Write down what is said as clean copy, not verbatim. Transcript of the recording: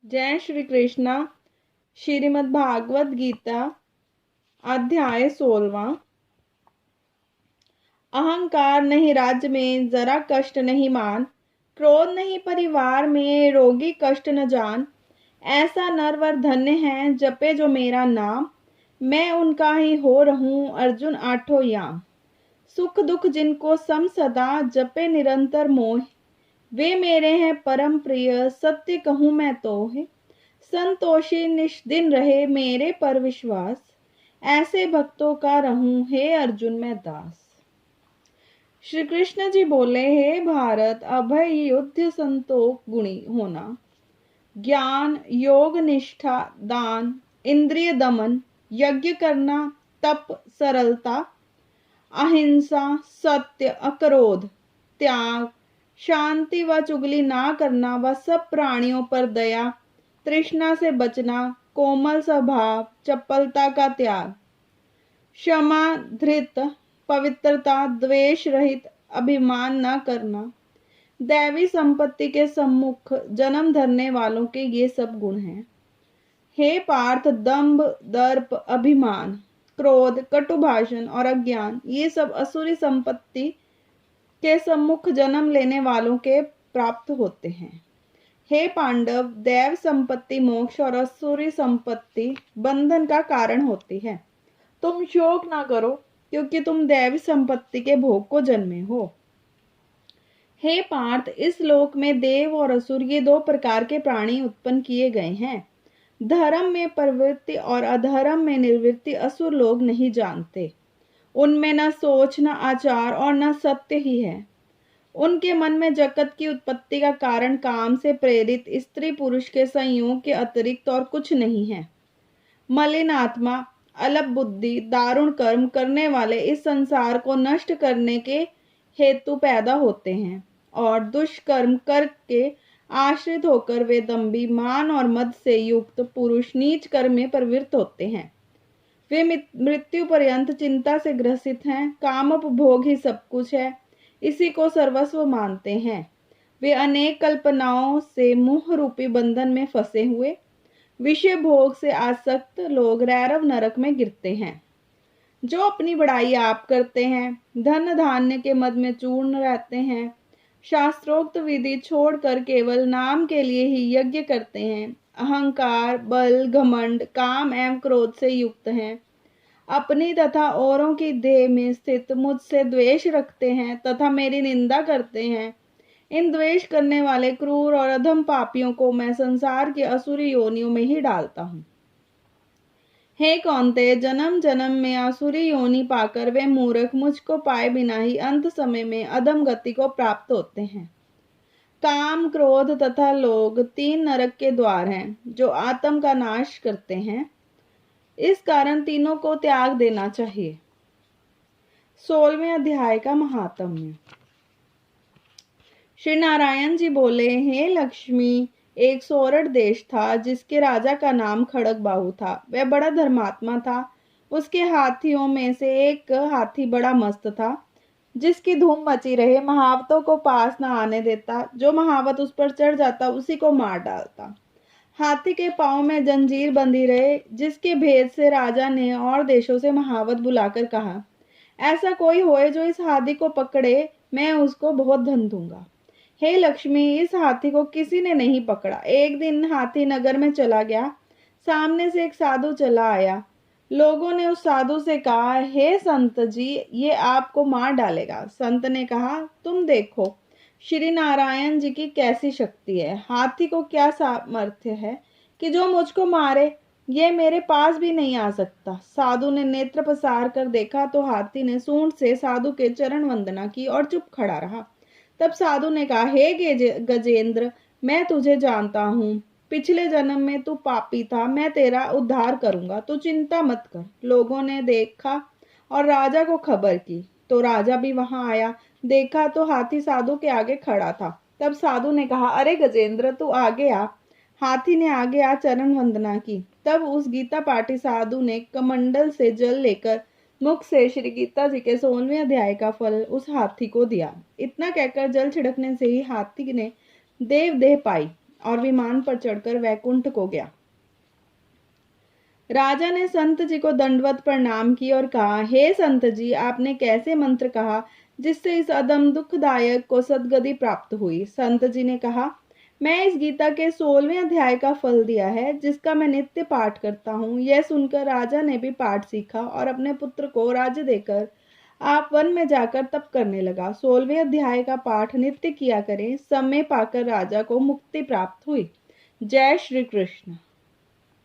जय श्री कृष्णा। श्रीमद् भागवत गीता अध्याय 16। अहंकार नहीं राज्य में जरा कष्ट नहीं मान, क्रोध नहीं परिवार में रोगी कष्ट न जान। ऐसा नरवर धन्य है जपे जो मेरा नाम, मैं उनका ही हो रहूं अर्जुन आठों याम। सुख दुख जिनको सम सदा जपे निरंतर मोह, वे मेरे हैं परम प्रिय सत्य कहूँ मैं तो है। संतोषी निष्दिन रहे मेरे पर विश्वास, ऐसे भक्तों का रहूं हे अर्जुन मैं दास। श्री कृष्ण जी बोले, हे भारत, अभय युद्ध संतोष गुणी होना, ज्ञान योग निष्ठा दान इंद्रिय दमन, यज्ञ करना तप सरलता, अहिंसा सत्य अक्रोध त्याग, शांति व चुगली ना करना व सब प्राणियों पर दया, तृष्णा से बचना, कोमल स्वभाव, चपलता का त्याग, क्षमा धृत, पवित्रता, द्वेष रहित, अभिमान न करना, दैवी संपत्ति के सम्मुख जन्म धरने वालों के ये सब गुण हैं। हे पार्थ, दंभ दर्प अभिमान क्रोध कटु भाषण और अज्ञान, ये सब असुरी संपत्ति के सम्मुख जन्म लेने वालों के प्राप्त होते हैं। हे पांडव, दैव संपत्ति मोक्ष और असुरी संपत्ति बंधन का कारण होती है। तुम शोक ना करो, क्योंकि तुम दैवी संपत्ति के भोग को जन्मे हो। हे पार्थ, इस लोक में देव और असुर ये दो प्रकार के प्राणी उत्पन्न किए गए हैं। धर्म में प्रवृत्ति और अधर्म में निवृत्ति असुर लोग नहीं जानते। उनमें न सोच न आचार और न सत्य ही है। उनके मन में जगत की उत्पत्ति का कारण काम से प्रेरित स्त्री पुरुष के संयोग के अतिरिक्त और कुछ नहीं है। मलिन आत्मा, अल्प बुद्धि, दारुण कर्म करने वाले इस संसार को नष्ट करने के हेतु पैदा होते हैं और दुष्कर्म करके आश्रित होकर वे दंभी, मान और मद से युक्त पुरुष नीच कर्म में प्रवृत्त होते हैं। वे मृत्यु पर्यंत चिंता से ग्रसित हैं। काम उपभोग ही सब कुछ है, इसी को सर्वस्व मानते हैं। वे अनेक कल्पनाओं से मोह रूपी बंधन में फंसे हुए विषय भोग से आसक्त लोग रैरव नरक में गिरते हैं। जो अपनी बड़ाई आप करते हैं, धन धान्य के मद में चूर्ण रहते हैं, शास्त्रोक्त विधि छोड़कर केवल नाम के लिए ही यज्ञ करते हैं, अहंकार बल घमंड काम एवं क्रोध से युक्त हैं, अपनी तथा औरों की देह में स्थित मुझसे द्वेष रखते हैं तथा मेरी निंदा करते हैं, इन द्वेष करने वाले क्रूर और अधम पापियों को मैं संसार की असुरी योनियों में ही डालता हूँ। हे कौन्तेय, जन्म जन्म में आसुरी योनि पाकर वे मूर्ख मुझको पाए बिना ही अंत समय में अधम गति को प्राप्त होते हैं। काम क्रोध तथा लोभ तीन नरक के द्वार हैं जो आत्म का नाश करते हैं। इस कारण तीनों को त्याग देना चाहिए। 16वें अध्याय का महात्म्य। श्री नारायण जी बोले, हे लक्ष्मी, एक सोरठ देश था जिसके राजा का नाम खड़गबाहु था। वह बड़ा धर्मात्मा था। उसके हाथियों में से एक हाथी बड़ा मस्त था, जिसकी धूम मची रहे, महावतों को पास न आने देता। जो महावत उस पर चढ़ जाता उसी को मार डालता। हाथी के पांव में जंजीर बंधी रहे, जिसके भेद से राजा ने और देशों से महावत बुलाकर कहा, ऐसा कोई होए जो इस हाथी को पकड़े, मैं उसको बहुत धन दूंगा। हे लक्ष्मी, इस हाथी को किसी ने नहीं पकड़ा। एक दिन हाथी नगर में चला गया। सामने से एक साधु चला आया। लोगों ने उस साधु से कहा, हे संत जी, ये आपको मार डालेगा। संत ने कहा, तुम देखो श्री नारायण जी की कैसी शक्ति है। हाथी को क्या सामर्थ्य है कि जो मुझको मारे। ये मेरे पास भी नहीं आ सकता। साधु ने नेत्र पसार कर देखा तो हाथी ने सूंड से साधु के चरण वंदना की और चुप खड़ा रहा। तब साधु ने कहा, हे गजेंद्र, मैं तुझे जानता हूँ। पिछले जन्म में तू पापी था, मैं तेरा उद्धार करूंगा, तू चिंता मत कर। लोगों ने देखा और राजा को खबर की, तो राजा भी वहां आया। देखा तो हाथी साधु के आगे खड़ा था। तब साधु ने कहा, अरे गजेंद्र, तू आगे आ। हाथी ने आगे आ चरण वंदना की। तब उस गीता पाठी साधु ने कमंडल से जल लेकर मुख से श्री गीता जी के 16वें अध्याय का फल उस हाथी को दिया। इतना कहकर जल छिड़कने से ही हाथी ने देव देह पाई और विमान पर चढ़कर वैकुंठ को गया। राजा ने संत जी को दंडवत प्रणाम की और कहा, हे संत जी, आपने कैसे मंत्र कहा जिससे इस अदम दुखदायक को सदगति प्राप्त हुई? संत जी ने कहा, मैं इस गीता के 16वें अध्याय का फल दिया है, जिसका मैं नित्य पाठ करता हूँ। यह सुनकर राजा ने भी पाठ सीखा और अपने पुत्र को राज्य देकर आप वन में जाकर तप करने लगा। 16वें अध्याय का पाठ नित्य किया करें। समय पाकर राजा को मुक्ति प्राप्त हुई। जय श्री कृष्ण।